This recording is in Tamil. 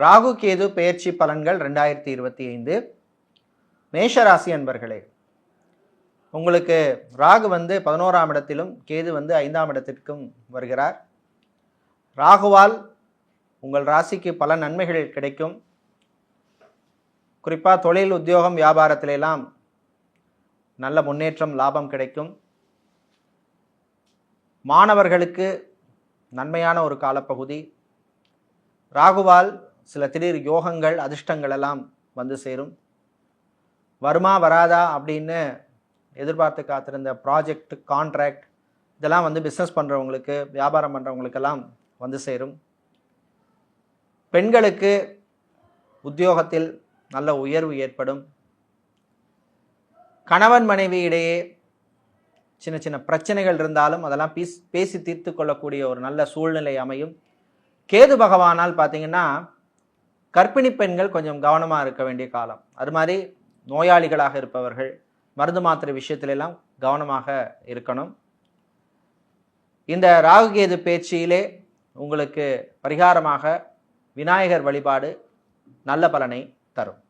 ராகு கேது பெயர்ச்சி பலன்கள் 2025. மேஷராசி அன்பர்களே, உங்களுக்கு ராகு 11ஆம் இடத்திலும் கேது 5ஆம் இடத்திற்கும் வருகிறார். ராகுவால் உங்கள் ராசிக்கு பல நன்மைகள் கிடைக்கும். குறிப்பாக தொழில், உத்தியோகம், வியாபாரத்திலெல்லாம் நல்ல முன்னேற்றம், லாபம் கிடைக்கும். மாணவர்களுக்கு நன்மையான ஒரு காலப்பகுதி. ராகுவால் சில திடீர் யோகங்கள், அதிர்ஷ்டங்கள் எல்லாம் வந்து சேரும். வருமா வராதா அப்படின்னு எதிர்பார்த்து காத்திருந்த ப்ராஜெக்ட், கான்ட்ராக்ட் இதெல்லாம் பிஸ்னஸ் பண்ணுறவங்களுக்கு, வியாபாரம் பண்ணுறவங்களுக்கெல்லாம் வந்து சேரும். பெண்களுக்கு உத்தியோகத்தில் நல்ல உயர்வு ஏற்படும். கணவன் மனைவி இடையே சின்ன சின்ன பிரச்சனைகள் இருந்தாலும் அதெல்லாம் பேசி தீர்த்து கொள்ளக்கூடிய ஒரு நல்ல சூழ்நிலை அமையும். கேது பகவானால் பார்த்தீங்கன்னா கர்ப்பிணி பெண்கள் கொஞ்சம் கவனமாக இருக்க வேண்டிய காலம். அது மாதிரி நோயாளிகளாக இருப்பவர்கள் மருந்து மாத்திரை விஷயத்திலெல்லாம் கவனமாக இருக்கணும். இந்த ராகு கேது பேச்சிலே உங்களுக்கு பரிகாரமாக விநாயகர் வழிபாடு நல்ல பலனை தரும்.